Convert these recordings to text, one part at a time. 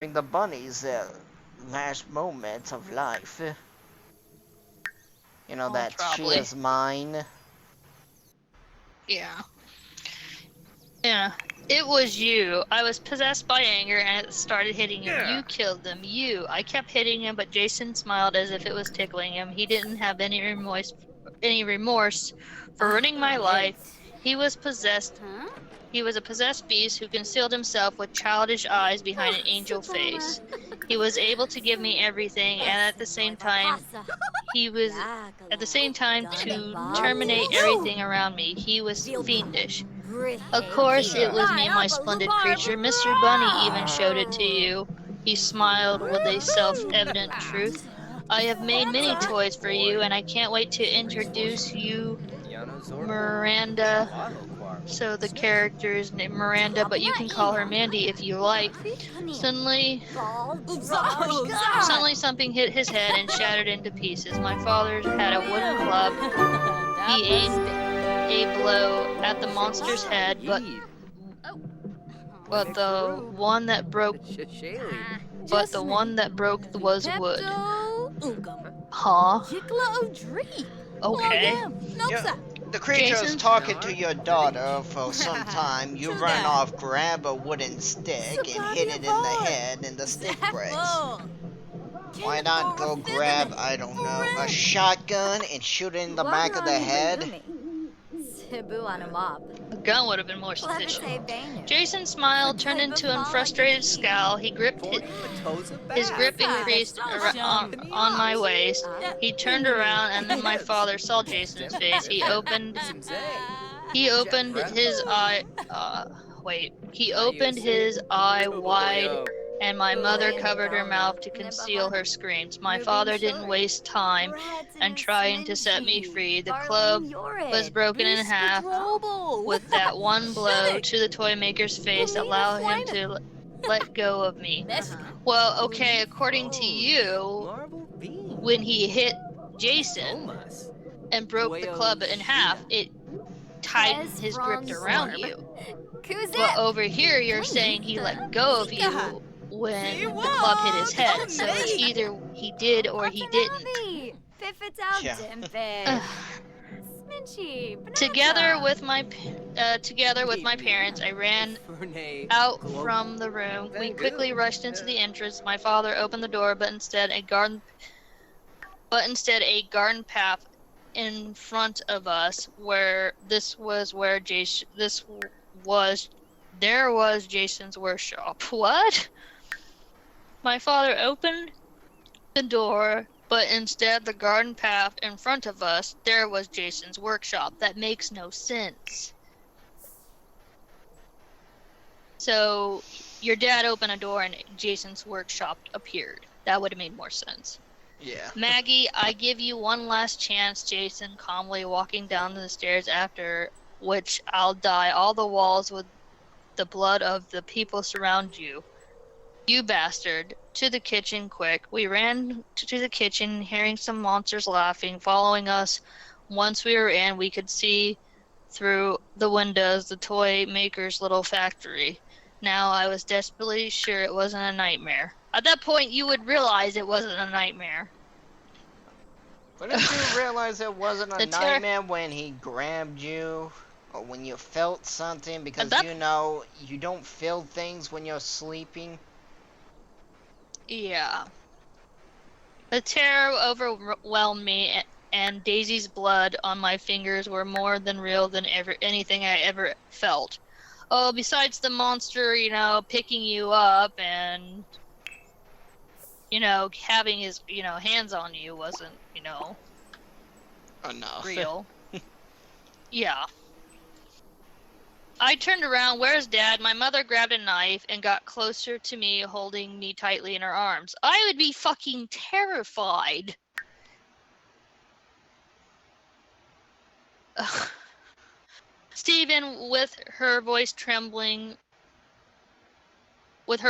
During the bunny's last moments of life. You know Oh, that she probably. is mine. Yeah. Yeah. It was you. I was possessed by anger and it started hitting him. You killed them. You. I kept hitting him, but Jason smiled as if it was tickling him. He didn't have any remorse for ruining my life. He was possessed. He was a possessed beast who concealed himself with childish eyes behind an angel face. He was able to give me everything, and he was at the same time to terminate everything around me. He was fiendish. Of course, it was me, my splendid creature. Mr. Bunny even showed it to you. He smiled with a self-evident truth. I have made many toys for you, and I can't wait to introduce you, Miranda. So the character is named Miranda, but you can call her Mandy if you like. Suddenly, suddenly something hit his head and shattered into pieces. My father had a wooden club. He aimed a blow at the monster's head, but the one that broke was wood. Huh? Okay. Yeah, the creature is Jason? talking to your daughter for some time. You run off, grab a wooden stick, and hit it in the head, and the stick breaks. Why not go grab, I don't know, a shotgun and shoot it in the back of the head? A gun would have been more sufficient. Jason's smile turned into a frustrated scowl. His grip increased on my waist. He turned around, and then my father saw Jason's face. He opened his eye. He opened his eye wide, and my mother covered her mouth to conceal her screams. My father didn't waste time and trying to set me free. The club was broken in half with that one blow to the toy maker's face, allow him to let go of me. Well, okay, according to you, when he hit Jason and broke the club in half, it tightened his grip around you. But over here, you're saying he let go of you when the club hit his head. So it's either he did or he didn't. Yeah. Together with my parents, I ran out from the room. We quickly rushed into the entrance. My father opened the door, but instead a garden path in front of us. There was Jason's workshop. What? My father opened the door, but instead the garden path in front of us, there was Jason's workshop. That makes no sense. So your dad opened a door and Jason's workshop appeared. That would have made more sense. Yeah. Maggie, I give you one last chance, Jason, calmly walking down the stairs, after which I'll dye all the walls with the blood of the people surround you. You bastard. To the kitchen, quick. We ran to the kitchen, hearing some monsters laughing, following us. Once we were in, we could see through the windows the toy maker's little factory. Now I was desperately sure it wasn't a nightmare. At that point, you would realize it wasn't a nightmare. Wouldn't you realize it wasn't a The terror. nightmare when he grabbed you? Or when you felt something? At Because that. you don't feel things when you're sleeping. Yeah. The terror overwhelmed me, and Daisy's blood on my fingers were more than real than anything I ever felt. Oh, besides the monster, picking you up and, having his, hands on you wasn't, Enough. real. Yeah. I turned around. Where's Dad? My mother grabbed a knife and got closer to me, holding me tightly in her arms. I would be fucking terrified. Stephen, with her voice, with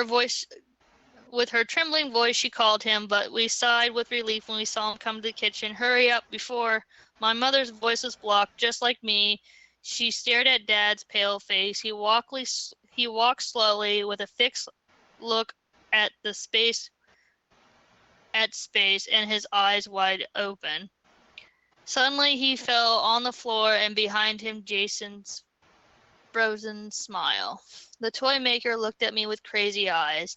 her trembling voice, she called him, but we sighed with relief when we saw him come to the kitchen. Hurry up before my mother's voice was blocked, just like me. She stared at Dad's pale face. He walked slowly with a fixed look at space and his eyes wide open. Suddenly he fell on the floor and behind him Jason's frozen smile. The toy maker looked at me with crazy eyes.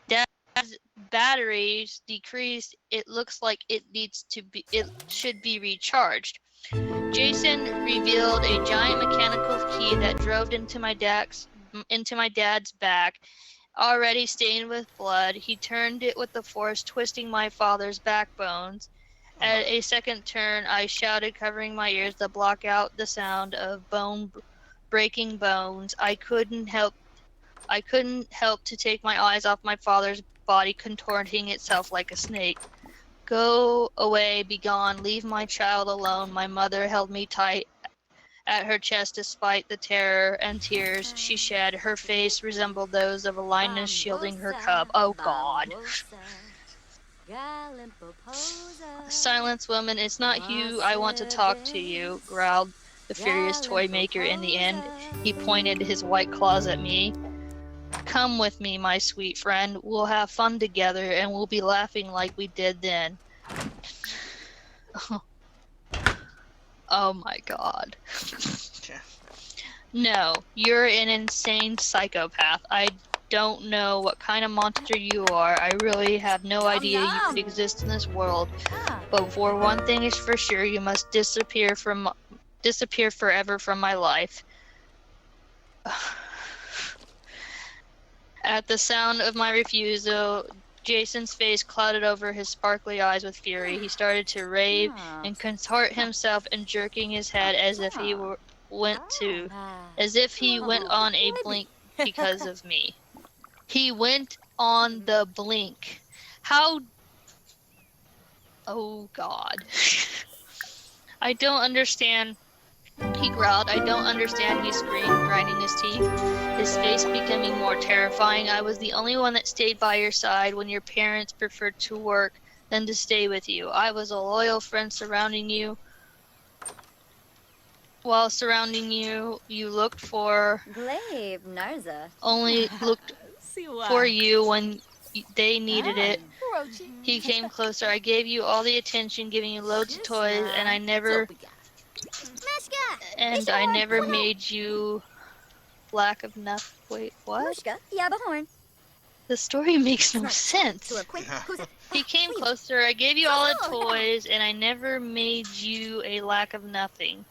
Dad's batteries decreased. It looks like it should be recharged. Jason revealed a giant mechanical key that drove into my dad's back, already stained with blood. He turned it with the force, twisting my father's backbones. At a second turn, I shouted, covering my ears to block out the sound of breaking bones. I couldn't help to take my eyes off my father's body contorting itself like a snake. Go away, be gone, leave my child alone. My mother held me tight at her chest despite the terror and tears she shed. Her face resembled those of a lioness shielding her cub. Oh, God. Silence, woman. It's not you I want to talk to you, growled the furious toy maker in the end. He pointed his white claws at me. Come with me, my sweet friend. We'll have fun together, and we'll be laughing like we did then. Oh my God. No, you're an insane psychopath. I don't know what kind of monster you are. I really have no idea you could exist in this world. But for one thing is for sure, you must disappear forever from my life. At the sound of my refusal, Jason's face clouded over his sparkly eyes with fury. He started to rave and contort himself and jerking his head as if he went on a blink because of me. He went on the blink. How? Oh, God. I don't understand. He growled. I don't understand, he screamed, grinding his teeth, his face becoming more terrifying. I was the only one that stayed by your side when your parents preferred to work than to stay with you. I was a loyal friend surrounding you. While surrounding you, you looked for... only looked for you when they needed it. He came closer. I gave you all the attention, giving you loads of toys, and I never made you lack of nothing. Wait, what? The story makes no sense. He came closer. I gave you all the toys, and I never made you a lack of nothing.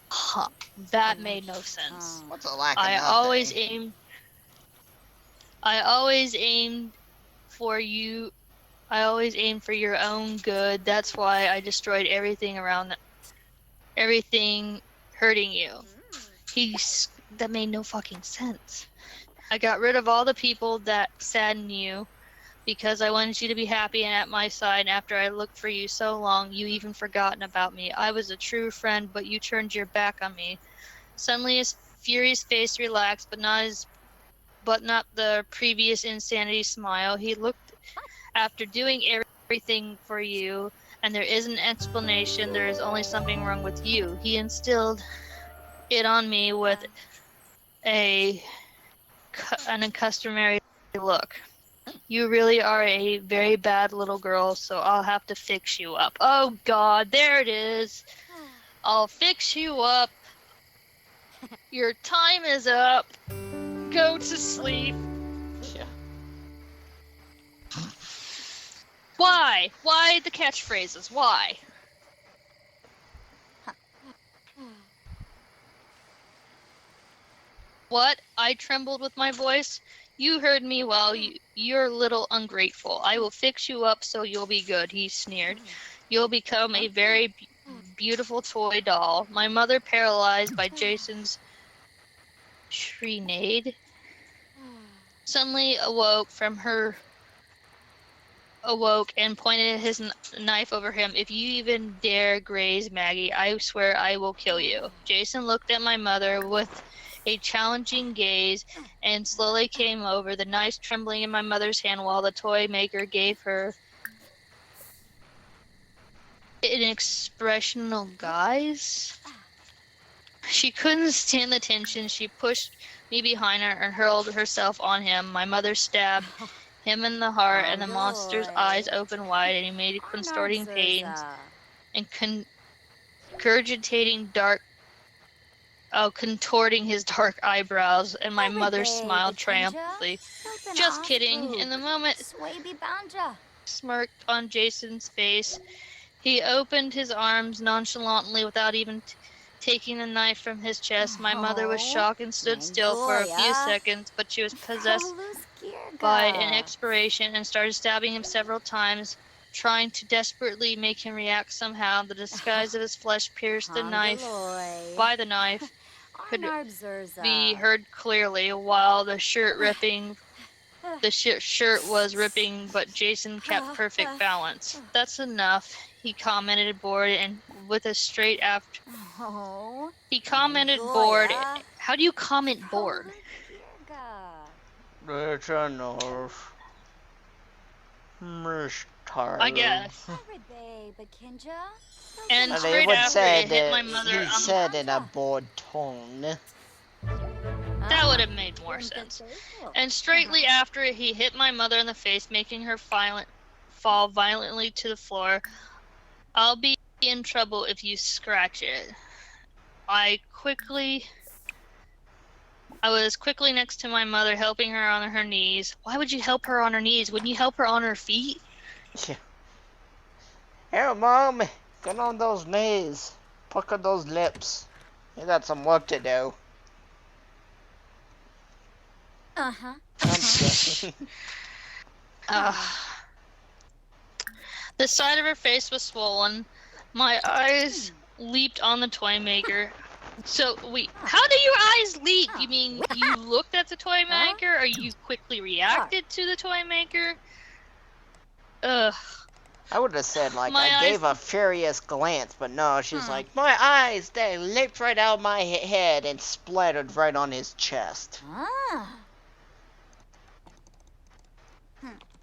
Huh, that made no sense. What's a lack of I nothing? I always aimed for you. I always aimed for your own good. That's why I destroyed everything everything hurting you. That made no fucking sense. I got rid of all the people that saddened you because I wanted you to be happy and at my side. And after I looked for you so long, you even forgotten about me. I was a true friend, but you turned your back on me. Suddenly his furious face relaxed, but not the previous insanity smile. He looked after doing everything for you, and there is an explanation. There is only something wrong with you. He instilled it on me with an uncustomary look. You really are a very bad little girl, so I'll have to fix you up. Oh, God, there it is. I'll fix you up. Your time is up. Go to sleep. Yeah. Why? Why the catchphrases? Why? What? I trembled with my voice. You heard me well. You're little ungrateful. I will fix you up so you'll be good, he sneered. You'll become a very beautiful toy doll. My mother, paralyzed by Jason's shriek, suddenly awoke and pointed his knife over him. If you even dare graze Maggie, I swear I will kill you. Jason looked at my mother with a challenging gaze and slowly came over, the knife trembling in my mother's hand while the toy maker gave her an expressional guise. She couldn't stand the tension. She pushed me behind her and hurled herself on him. My mother stabbed him in the heart, and the monster's eyes opened wide, and he made contorting pains and contorting his dark eyebrows, and my mother smiled triumphantly. Just kidding. In the moment, smirked on Jason's face. He opened his arms nonchalantly without even taking the knife from his chest. My mother was shocked and stood still for a few seconds, but she was possessed by an inspiration and started stabbing him several times, trying to desperately make him react somehow. The disguise of his flesh pierced the knife could be heard clearly, while the shirt was ripping, but Jason kept perfect balance. That's enough, he commented, bored and with a straight after. He commented bored. How do you comment bored? It's enough. I guess. And And straight after it hit my mother. He said in a bored tone. That would have made more sense. And straightly after it, he hit my mother in the face, making her fall violently to the floor. I'll be in trouble if you scratch it. I was quickly next to my mother, helping her on her knees. Why would you help her on her knees? Wouldn't you help her on her feet? Here, Mom, get on those knees. Pucker those lips. You got some work to do. The side of her face was swollen. My eyes leaped on the toy maker. So, wait, how do your eyes leap? You mean you looked at the toy maker, or you quickly reacted to the toy maker? Ugh. I would have said, like, I gave a furious glance, but no, she's like, my eyes, they leaped right out of my head and splattered right on his chest.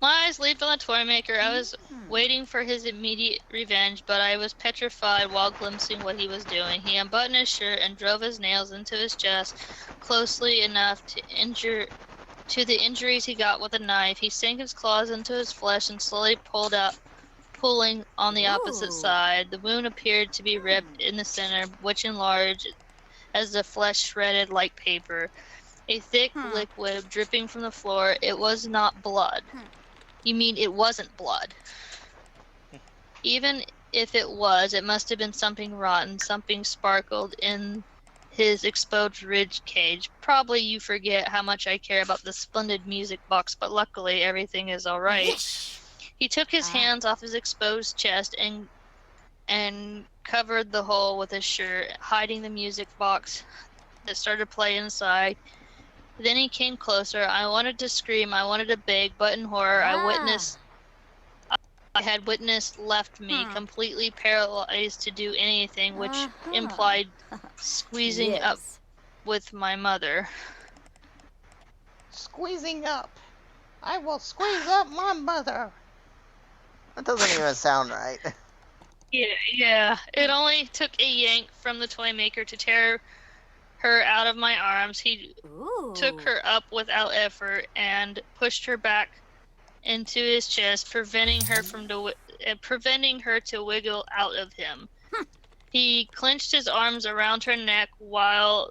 My eyes leaped on the toy maker. I was waiting for his immediate revenge, but I was petrified while glimpsing what he was doing. He unbuttoned his shirt and drove his nails into his chest closely enough to the injuries he got with a knife. He sank his claws into his flesh and slowly pulling on the opposite side. The wound appeared to be ripped in the center, which enlarged as the flesh shredded like paper. A thick liquid dripping from the floor. It was not blood. You mean it wasn't blood? Even if it was, it must have been something rotten. Something sparkled in his exposed rib cage. Probably you forget how much I care about the splendid music box, but luckily everything is all right. He took his hands off his exposed chest and covered the hole with his shirt, hiding the music box that started playing inside. Then he came closer. I wanted to scream. I wanted to beg, but in horror, I had witnessed left me completely paralyzed to do anything, which implied squeezing up with my mother. Squeezing up. I will squeeze up my mother. That doesn't even sound right. Yeah. It only took a yank from the toy maker to tear her out of my arms. He took her up without effort and pushed her back into his chest, preventing her to wiggle out of him. He clenched his arms around her neck while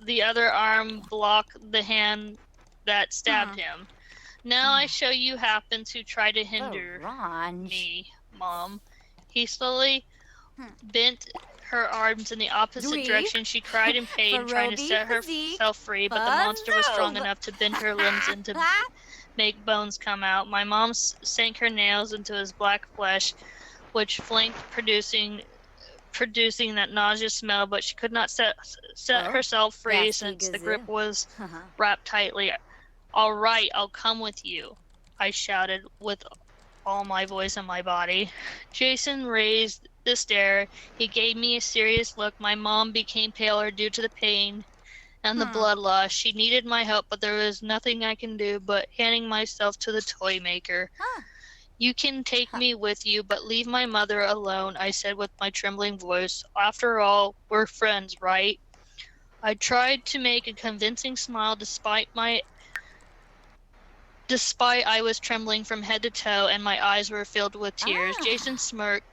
the other arm blocked the hand that stabbed him. Now I show you happen to try to hinder me, Mom. He slowly bent her arms in the opposite direction. She cried in pain, trying to set herself free, but the monster was strong enough to bend her limbs and to make bones come out. My mom sank her nails into his black flesh, which flanked, producing that nauseous smell, but she could not set herself free since the grip was wrapped tightly. All right, I'll come with you, I shouted with all my voice and my body. Jason raised the stare. He gave me a serious look. My mom became paler due to the pain and the blood loss. She needed my help, but there was nothing I can do but handing myself to the toy maker. You can take me with you, but leave my mother alone, I said with my trembling voice. After all, we're friends, right? I tried to make a convincing smile despite I was trembling from head to toe and my eyes were filled with tears. Jason smirked,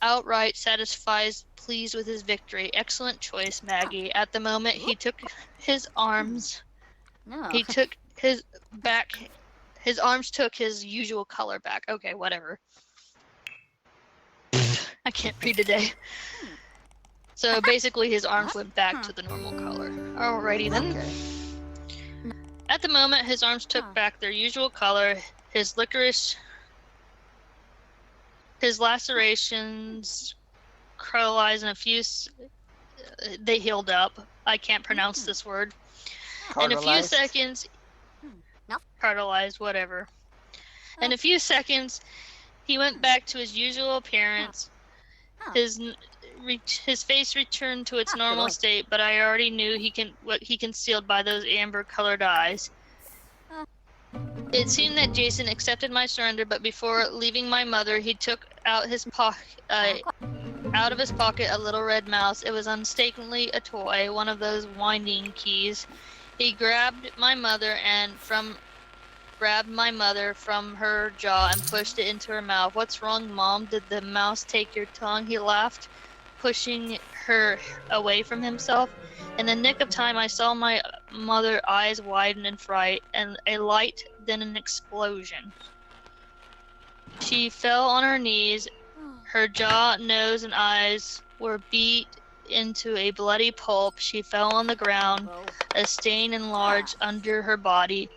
outright satisfied, pleased with his victory. Excellent choice, Maggie. At the moment, he took his arms. He took his back. His arms took his usual color back. Okay, whatever. I can't read today. So basically, his arms went back to the normal color. Alrighty then. Okay. At the moment, his arms took back their usual color. His lacerations crystallized in a few. They healed up. I can't pronounce this word. In a few seconds, cartilized, whatever. In a few seconds, he went back to his usual appearance. His face returned to its normal state, but I already knew what he concealed by those amber-colored eyes. It seemed that Jason accepted my surrender, but before leaving my mother, he took out of his pocket a little red mouse. It was unmistakably a toy, one of those winding keys. He grabbed my mother from her jaw and pushed it into her mouth. What's wrong, Mom? Did the mouse take your tongue? He laughed, pushing her away from himself. In the nick of time, I saw my mother's eyes widen in fright, and a light, then an explosion. She fell on her knees. Her jaw, nose, and eyes were beat into a bloody pulp. She fell on the ground, a stain enlarged under her body.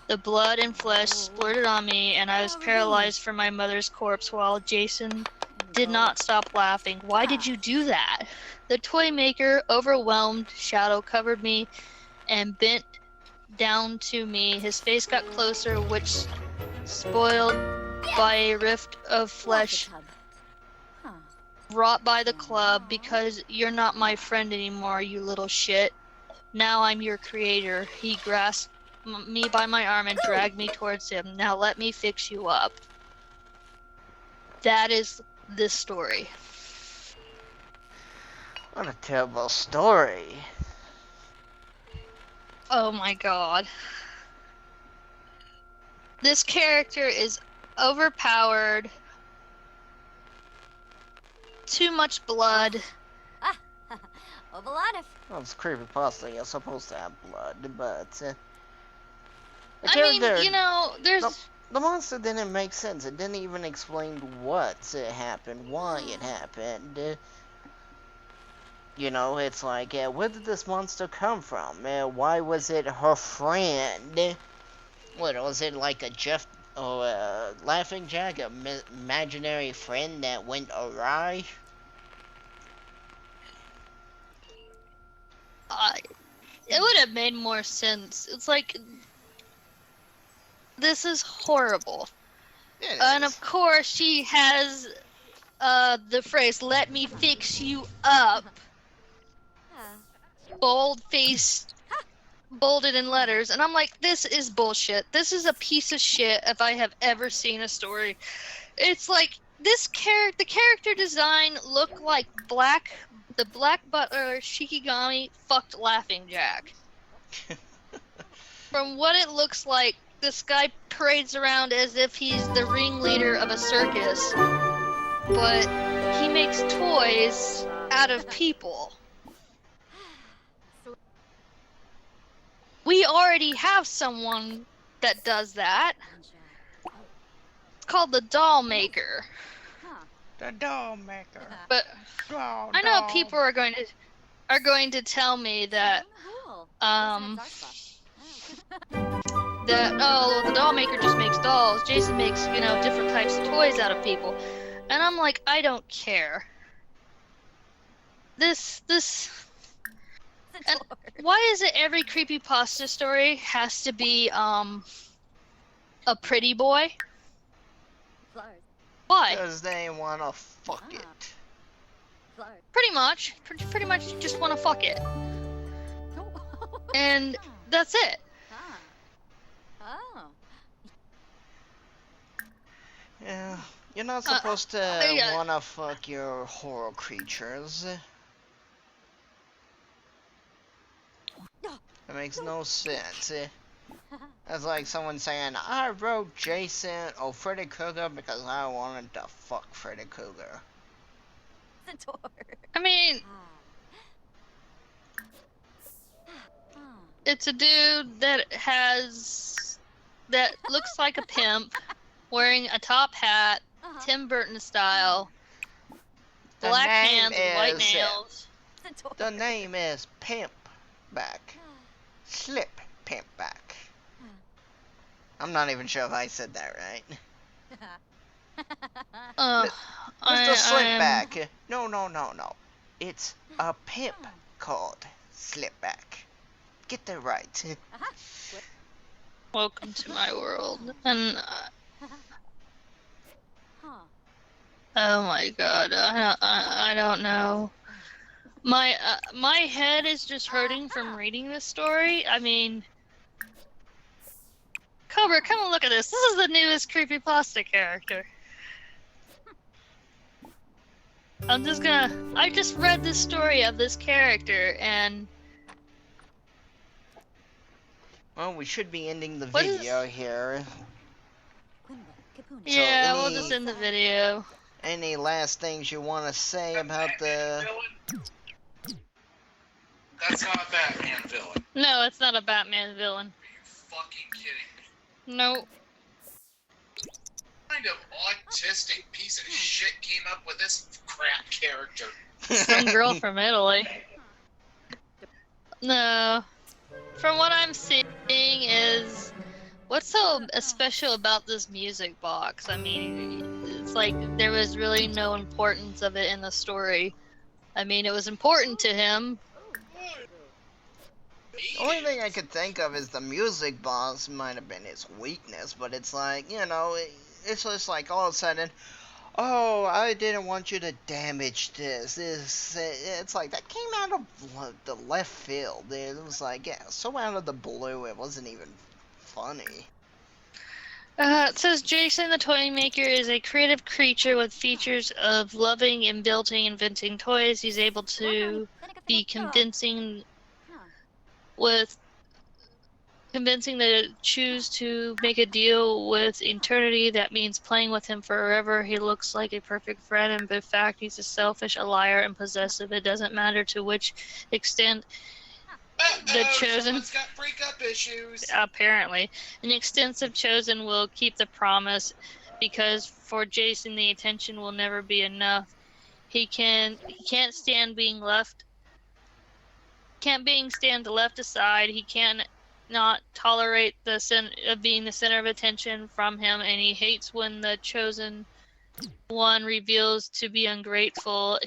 The blood and flesh splurted on me, and I was paralyzed from my mother's corpse while Jason did not stop laughing. Why did you do that? The toy maker, overwhelmed, shadow covered me and bent down to me. His face got closer, which spoiled by a rift of flesh wrought by the club. Because you're not my friend anymore, you little shit. Now I'm your creator. He grasped me by my arm and dragged me towards him. Now let me fix you up. That is this story. What a terrible story. Oh my god. This character is overpowered. Too much blood. Well, it's creepypasta. You're supposed to have blood, but I mean, you know, there's... The monster didn't make sense. It didn't even explain what happened, why it happened. You know, it's like, where did this monster come from? Why was it her friend? What, was it like a Jeff or a Laughing Jack, an imaginary friend that went awry? It would have made more sense. It's like, this is horrible. And of course, she has the phrase, let me fix you up. Bold-faced, bolded in letters. And I'm like, this is bullshit. This is a piece of shit if I have ever seen a story. It's like, the character design looked like the Black Butler Shikigami fucked Laughing Jack. From what it looks like, this guy parades around as if he's the ringleader of a circus, but he makes toys out of people. We already have someone that does that. It's called the Doll Maker. The Doll Maker. But I know people are going to tell me that the doll maker just makes dolls. Jason makes, you know, different types of toys out of people. And I'm like, I don't care. And why is it every creepypasta story has to be a pretty boy? Why? Because they wanna fuck it. Pretty much just want to fuck it. And that's it. Yeah, you're not supposed to wanna fuck your horror creatures. makes no sense. That's like someone saying, I wrote Jason or Freddy Krueger because I wanted to fuck Freddy Krueger. I mean, it's a dude that looks like a pimp, wearing a top hat, Tim Burton style, black hands, white nails. The name is Pimp Back. Slip Pimp Back. I'm not even sure if I said that right. Mr. Slipback. No. It's a pimp called Slipback. Get that right. Welcome to my world. And oh my god, I don't know. My head is just hurting from reading this story. I mean, Cobra, come and look at this. This is the newest Creepypasta character. I just read this story of this character, and well, we should be ending the video here. Yeah, we'll just end the video. Any last things you want to say about the... That's not a Batman villain. No, it's not a Batman villain. Are you fucking kidding me? No. What kind of autistic piece of shit came up with this crap character? Some girl from Italy. No. From what I'm seeing is... What's so special about this music box? I mean, it's like there was really no importance of it in the story. I mean, it was important to him. The only thing I could think of is the music box might have been his weakness, but it's like, you know, it's just like all of a sudden, oh, I didn't want you to damage this. It's like, that came out of the left field. It was like, yeah, so out of the blue, it wasn't even funny. It says Jason the Toy Maker is a creative creature with features of loving and building, inventing toys. He's able to be convincing to choose to make a deal with eternity. That means playing with him forever. He looks like a perfect friend, and in fact, he's a selfish, a liar, and possessive. It doesn't matter to which extent the chosen... Someone's got breakup issues. Apparently. An extensive chosen will keep the promise, because for Jason, the attention will never be enough. He can't stand being left aside. He can not tolerate being the center of attention from him, and he hates when the chosen one reveals to be ungrateful.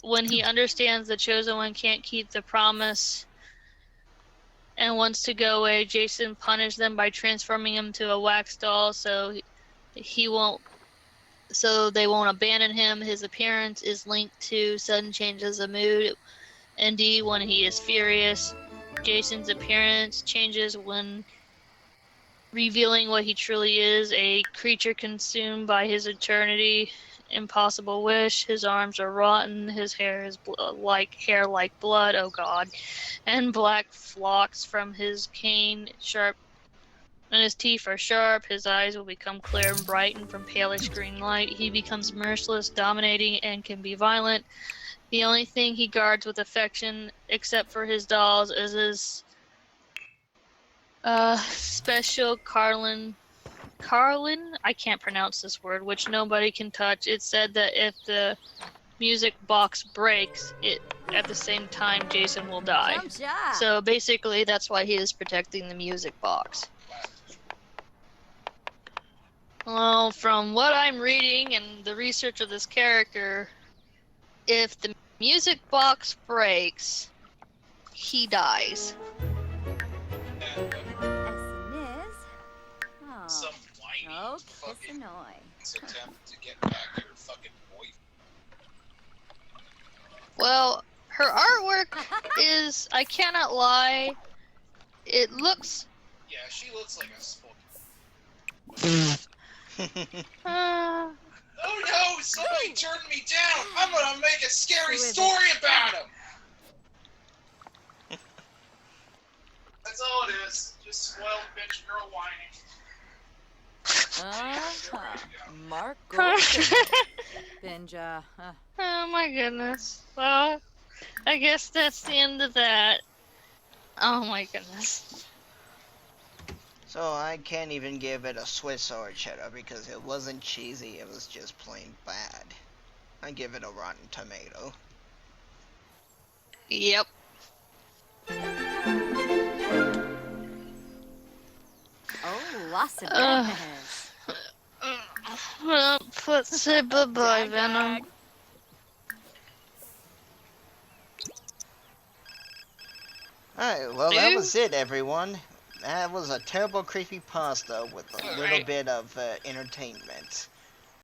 When he understands the chosen one can't keep the promise and wants to go away, Jason punishes them by transforming him to a wax doll so they won't abandon him. His appearance is linked to sudden changes of mood. Indeed, when he is furious, Jason's appearance changes when revealing what he truly is, a creature consumed by his eternity. Impossible wish. His arms are rotten. His hair is like blood. Oh God! And black flocks from his cane, sharp, and his teeth are sharp. His eyes will become clear and brighten from palish green light. He becomes merciless, dominating, and can be violent. The only thing he guards with affection, except for his dolls, is his special Carlin, I can't pronounce this word, which nobody can touch. It said that if the music box breaks, at the same time Jason will die. So basically that's why he is protecting the music box. Well, from what I'm reading and the research of this character, if the music box breaks, he dies. Some whiny fucking attempt to get back your fucking boyfriend. Well, her artwork is, I cannot lie, it looks... Yeah, she looks like a spoiled. Oh no, somebody turned me down! I'm gonna make a scary story about him! That's all it is. Just spoiled bitch girl whining. Mark Goldfinger. Binge, Oh my goodness. Well, I guess that's the end of that. Oh my goodness. So I can't even give it a Swiss or a cheddar because it wasn't cheesy, it was just plain bad. I give it a Rotten Tomato. Yep. Oh, Las Vegas. Well, let's say bye-bye, Venom. Alright, well that was it, everyone. That was a terrible creepypasta with a little bit of entertainment.